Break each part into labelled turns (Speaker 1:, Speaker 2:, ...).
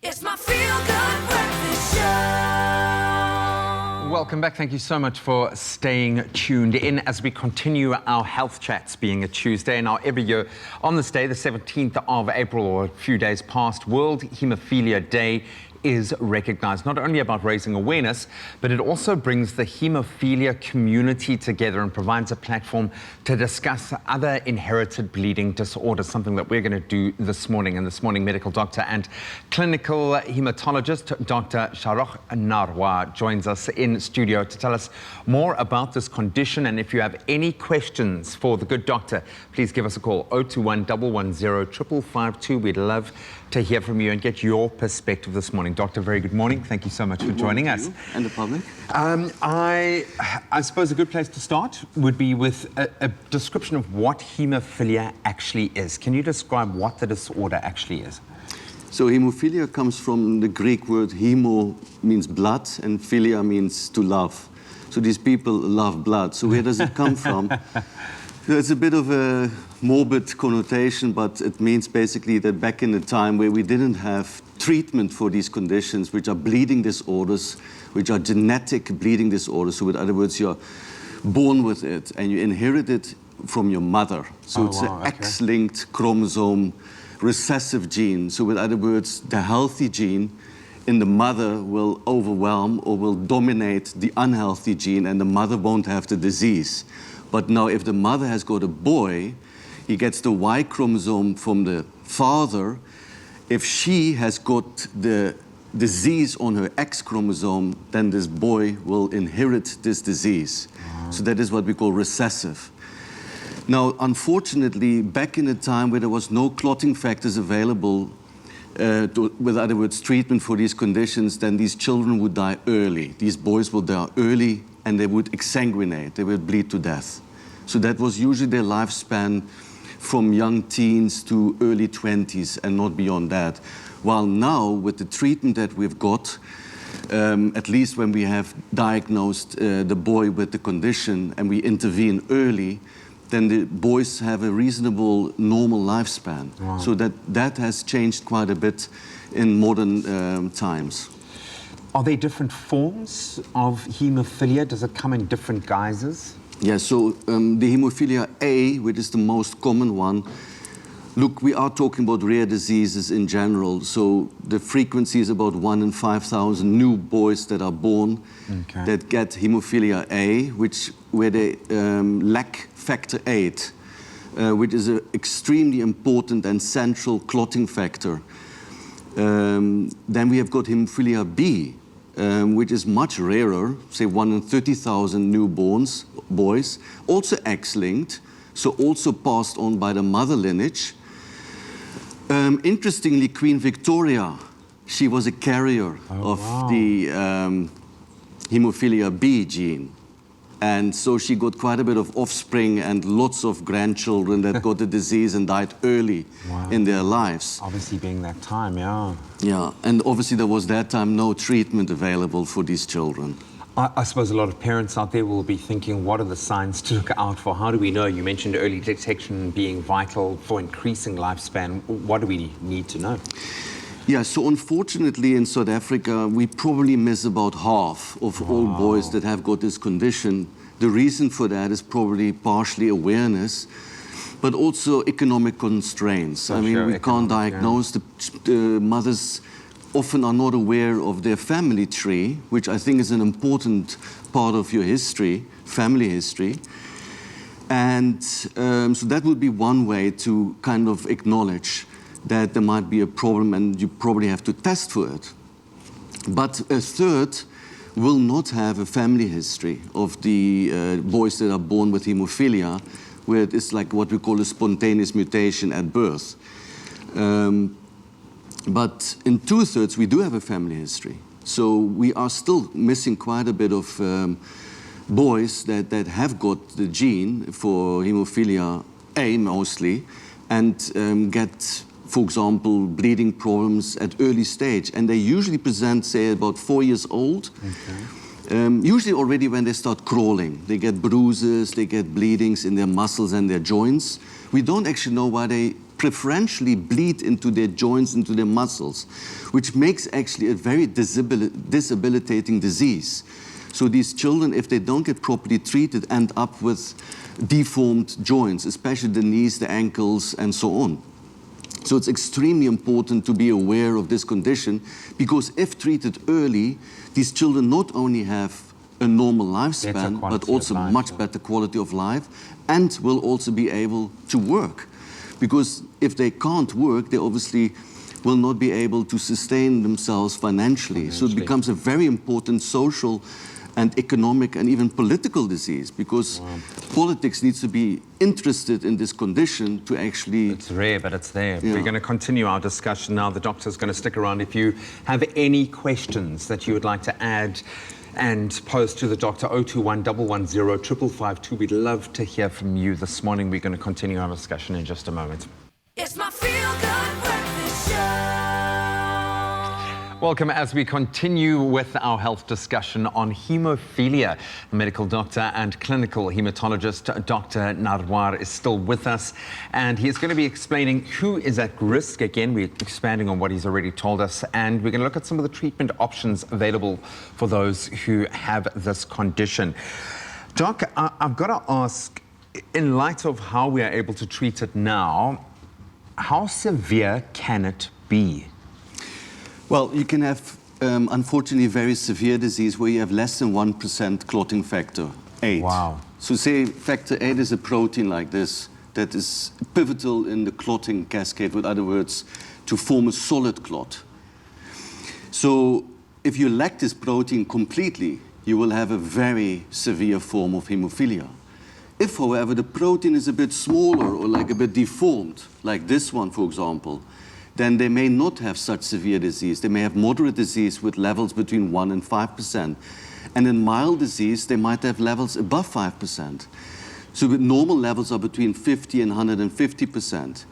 Speaker 1: It's my feel-good breakfast show.
Speaker 2: Welcome back. Thank you so much for staying tuned in as we continue our health chats, being a Tuesday. Now, every year on this day, the 17th of April, or a few days past, World Haemophilia Day is recognized, not only about raising awareness, but it also brings the haemophilia community together and provides a platform to discuss other inherited bleeding disorders, something that we're going to do this morning. And this morning, medical doctor and clinical hematologist, Dr. Shahroch Nahrwar, joins us in studio to tell us more about this condition. And if you have any questions for the good doctor, please give us a call, 021 110 5552. We'd love to hear from you and get your perspective this morning. Doctor, very good morning. Thank you so much for joining us.
Speaker 3: And the public?
Speaker 2: I suppose a good place to start would be with a description of what haemophilia actually is. Can you describe what the disorder actually is?
Speaker 3: So haemophilia comes from the Greek word hemo means blood and philia means to love. So these people love blood. So where does it come from? It's a bit of a morbid connotation, but it means basically that back in the time where we didn't have treatment for these conditions, which are bleeding disorders, which are genetic bleeding disorders, so in other words, you're born with it and you inherit it from your mother. So it's an X-linked chromosome recessive gene. So in other words, the healthy gene in the mother will overwhelm or will dominate the unhealthy gene, and the mother won't have the disease. But now if the mother has got a boy, he gets the Y chromosome from the father. If she has got the disease on her X chromosome, then this boy will inherit this disease. So that is what we call recessive. Now, unfortunately, back in a time where there was no clotting factors available, with other words, treatment for these conditions, then these children would die early. These boys would die early and they would exsanguinate, they would bleed to death. So that was usually their lifespan from young teens to early 20s and not beyond that. While now, with the treatment that we've got, at least when we have diagnosed the boy with the condition and we intervene early, then the boys have a reasonable normal lifespan. Wow. So that has changed quite a bit in modern times.
Speaker 2: Are there different forms of haemophilia? Does it come in different guises?
Speaker 3: Yeah, so the haemophilia A, which is the most common one, look, we are talking about rare diseases in general. So the frequency is about 1 in 5,000 new boys that are born that get haemophilia A, where they lack factor VIII, which is an extremely important and central clotting factor. Then we have got haemophilia B, which is much rarer, say 1 in 30,000 newborns, boys, also X-linked, so also passed on by the mother lineage. Interestingly, Queen Victoria, she was a carrier of the haemophilia B gene. And so she got quite a bit of offspring and lots of grandchildren that got the disease and died early in their lives.
Speaker 2: Obviously being that time, yeah.
Speaker 3: Yeah, and obviously there was that time no treatment available for these children.
Speaker 2: I suppose a lot of parents out there will be thinking, what are the signs to look out for? How do we know? You mentioned early detection being vital for increasing lifespan. What do we need to know?
Speaker 3: Yeah, so unfortunately in South Africa, we probably miss about half of all boys that have got this condition. The reason for that is probably partially awareness, but also economic constraints. I mean, we can't diagnose. The mothers often are not aware of their family tree, which I think is an important part of your history, family history. And so that would be one way to kind of acknowledge that there might be a problem and you probably have to test for it. But a third will not have a family history of the boys that are born with haemophilia, where it's like what we call a spontaneous mutation at birth. But in 2/3, we do have a family history. So we are still missing quite a bit of boys that have got the gene for haemophilia A mostly, and get, for example, bleeding problems at early stage. And they usually present, say, about 4 years old. Usually already when they start crawling. They get bruises, they get bleedings in their muscles and their joints. We don't actually know why they preferentially bleed into their joints, into their muscles, which makes actually a very disabilitating disease. So these children, if they don't get properly treated, end up with deformed joints, especially the knees, the ankles, and so on. So it's extremely important to be aware of this condition, because if treated early, these children not only have a normal lifespan, but also much better quality of life, and will also be able to work. Because if they can't work, they obviously will not be able to sustain themselves financially. So it becomes a very important social and economic and even political disease, because politics needs to be interested in this condition to actually...
Speaker 2: It's rare, but it's there. Yeah. We're going to continue our discussion now. The doctor's going to stick around. If you have any questions that you would like to add and pose to the doctor, 021 110 552. We'd love to hear from you this morning. We're going to continue our discussion in just a moment.
Speaker 1: It's my feel-good breakfast show.
Speaker 2: Welcome as we continue with our health discussion on haemophilia. The medical doctor and clinical haematologist, Dr. Nahrwar, is still with us, and he's going to be explaining who is at risk. Again, we're expanding on what he's already told us, and we're going to look at some of the treatment options available for those who have this condition. Doc, I've got to ask, in light of how we are able to treat it now, how severe can it be?
Speaker 3: Well, you can have, unfortunately, very severe disease where you have less than 1% clotting factor 8.
Speaker 2: Wow.
Speaker 3: So say factor 8 is a protein like this that is pivotal in the clotting cascade, with other words, to form a solid clot. So if you lack this protein completely, you will have a very severe form of hemophilia. If, however, the protein is a bit smaller or like a bit deformed, like this one, for example, then they may not have such severe disease. They may have moderate disease with levels between 1 and 5%. And in mild disease, they might have levels above 5%. So with normal levels are between 50 and 150%.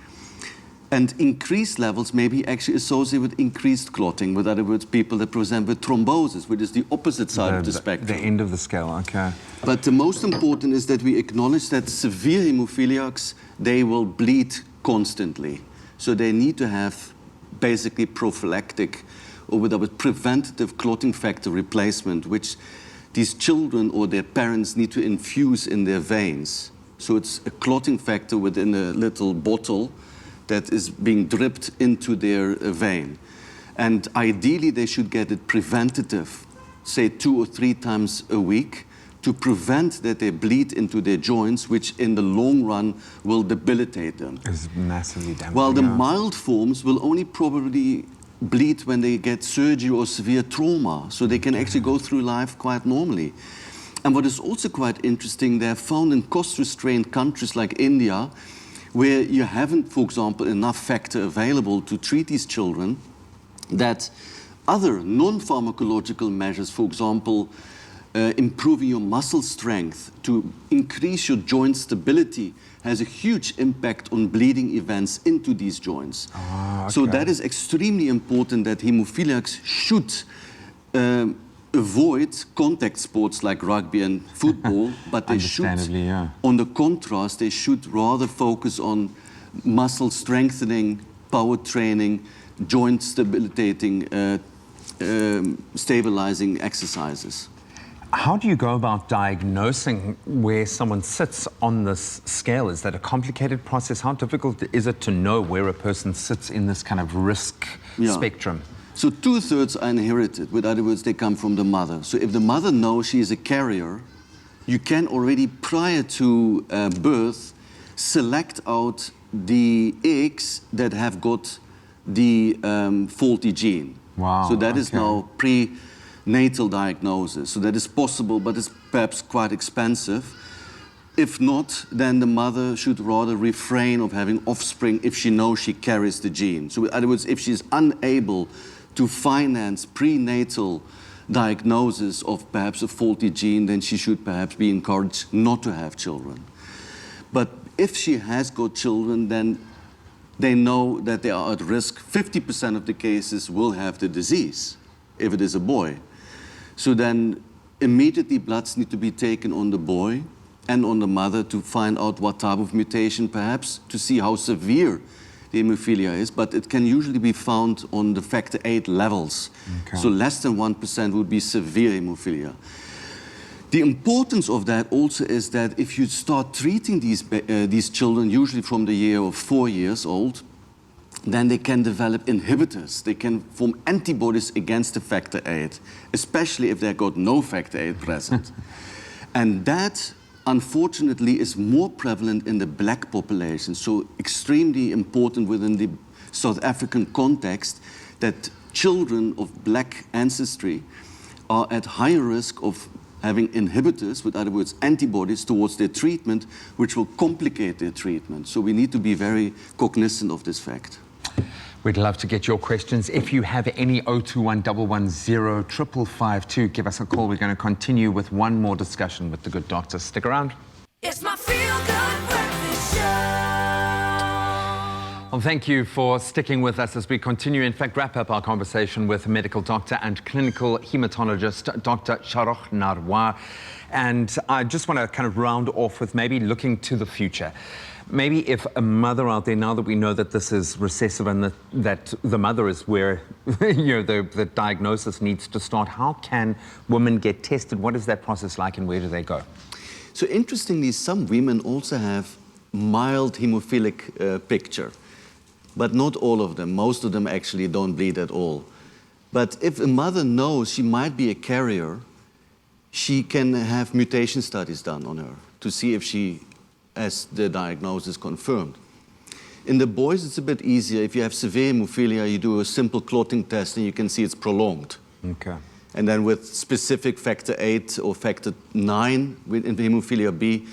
Speaker 3: And increased levels may be actually associated with increased clotting. With other words, people that present with thrombosis, which is the opposite side of the spectrum.
Speaker 2: The end of the scale, okay.
Speaker 3: But the most important is that we acknowledge that severe hemophiliacs, they will bleed constantly. So they need to have basically prophylactic or with preventative clotting factor replacement, which these children or their parents need to infuse in their veins. So it's a clotting factor within a little bottle that is being dripped into their vein. And ideally, they should get it preventative, say 2 or 3 times a week, to prevent that they bleed into their joints, which in the long run will debilitate them.
Speaker 2: It's massively damaging.
Speaker 3: While the mild forms will only probably bleed when they get surgery or severe trauma, so they can actually go through life quite normally. And what is also quite interesting, they have found in cost-restrained countries like India, where you haven't, for example, enough factor available to treat these children, that other non-pharmacological measures, for example, improving your muscle strength to increase your joint stability, has a huge impact on bleeding events into these joints.
Speaker 2: Okay.
Speaker 3: So that is extremely important, that hemophiliacs should avoid contact sports like rugby and football, but they should, on the contrast, they should rather focus on muscle strengthening, power training, joint stabilizing exercises.
Speaker 2: How do you go about diagnosing where someone sits on this scale? Is that a complicated process? How difficult is it to know where a person sits in this kind of risk spectrum?
Speaker 3: So 2/3 are inherited. With other words, they come from the mother. So if the mother knows she is a carrier, you can already, prior to birth, select out the eggs that have got the faulty gene.
Speaker 2: Wow.
Speaker 3: So that is now prenatal diagnosis. So that is possible, but it's perhaps quite expensive. If not, then the mother should rather refrain of having offspring if she knows she carries the gene. So in other words, if she's unable to finance prenatal diagnosis of perhaps a faulty gene, then she should perhaps be encouraged not to have children. But if she has got children, then they know that they are at risk. 50% of the cases will have the disease, if it is a boy. So then immediately bloods need to be taken on the boy and on the mother to find out what type of mutation perhaps, to see how severe the hemophilia is, but it can usually be found on the factor VIII levels.
Speaker 2: Okay.
Speaker 3: So less than 1% would be severe hemophilia. The importance of that also is that if you start treating these children, usually from the year of 4 years old, then they can develop inhibitors. They can form antibodies against the factor VIII, especially if they've got no factor VIII present. And that, unfortunately, is more prevalent in the black population. So extremely important within the South African context that children of black ancestry are at higher risk of having inhibitors, with other words, antibodies towards their treatment, which will complicate their treatment. So we need to be very cognizant of this fact.
Speaker 2: We'd love to get your questions. If you have any, 021 110 5552, give us a call. We're going to continue with one more discussion with the good doctor. Stick around.
Speaker 1: It's my feel-good breakfast show.
Speaker 2: Well, thank you for sticking with us as we continue, in fact, wrap up our conversation with medical doctor and clinical hematologist, Dr. Shahroch Nahrwar. And I just want to kind of round off with maybe looking to the future. Maybe if a mother out there, now that we know that this is recessive and that the mother is where the diagnosis needs to start, how can women get tested? What is that process like and where do they go?
Speaker 3: So interestingly, some women also have mild hemophilic picture, but not all of them. Most of them actually don't bleed at all. But if a mother knows she might be a carrier, she can have mutation studies done on her to see if she has the diagnosis confirmed. In the boys, it's a bit easier. If you have severe hemophilia, you do a simple clotting test and you can see it's prolonged.
Speaker 2: Okay.
Speaker 3: And then with specific factor VIII or factor IX in hemophilia B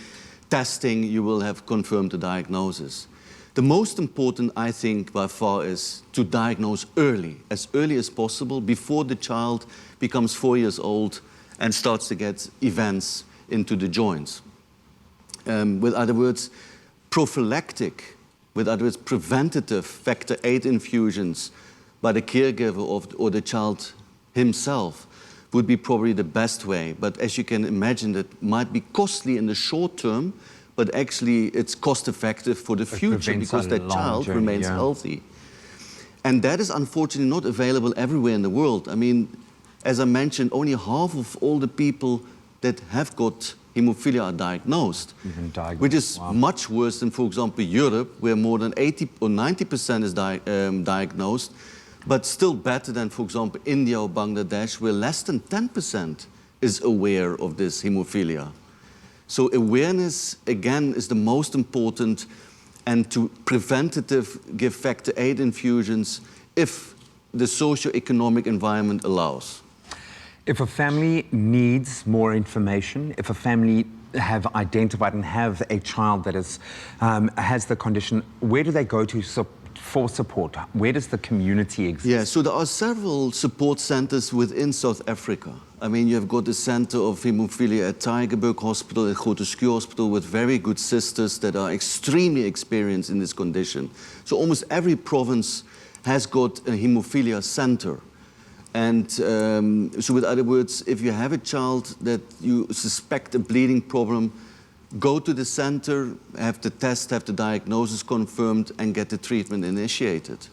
Speaker 3: testing, you will have confirmed the diagnosis. The most important, I think, by far, is to diagnose early as possible, before the child becomes 4 years old and starts to get events into the joints. With other words, prophylactic, with other words, preventative factor VIII infusions by the caregiver or the child himself would be probably the best way. But as you can imagine, that might be costly in the short term, but actually it's cost effective for the future because that child remains healthy. And that is unfortunately not available everywhere in the world. I mean, as I mentioned, only half of all the people that have got hemophilia are diagnosed, which is much worse than, for example, Europe, where more than 80 or 90% is diagnosed, but still better than, for example, India or Bangladesh, where less than 10% is aware of this hemophilia. So awareness, again, is the most important, and to preventative give factor VIII infusions if the socio-economic environment allows.
Speaker 2: If a family needs more information, if a family have identified and have a child that is, has the condition, where do they go to for support? Where does the community exist?
Speaker 3: Yeah, so there are several support centers within South Africa. I mean, you've got the Center of Hemophilia at Tygerberg Hospital, at Groote Schuur Hospital, with very good sisters that are extremely experienced in this condition. So almost every province has got a hemophilia center. And so with other words, if you have a child that you suspect a bleeding problem, go to the center, have the test, have the diagnosis confirmed, and get the treatment initiated.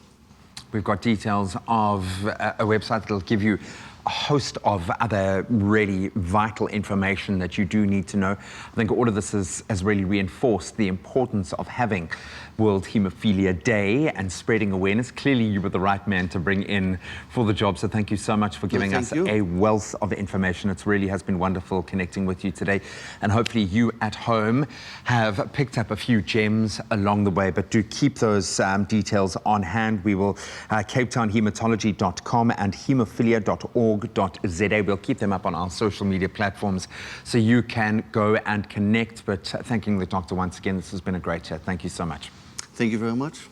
Speaker 2: We've got details of a website that will give you a host of other really vital information that you do need to know. I think all of this has really reinforced the importance of having World Haemophilia Day and spreading awareness. Clearly, you were the right man to bring in for the job, so thank you so much for giving us a wealth of information. It really has been wonderful connecting with you today, and hopefully you at home have picked up a few gems along the way, but do keep those details on hand. We will CapetownHematology.com and hemophilia.org.za. We'll keep them up on our social media platforms so you can go and connect. But thanking the doctor once again, this has been a great chat. Thank you so much.
Speaker 3: Thank you very much.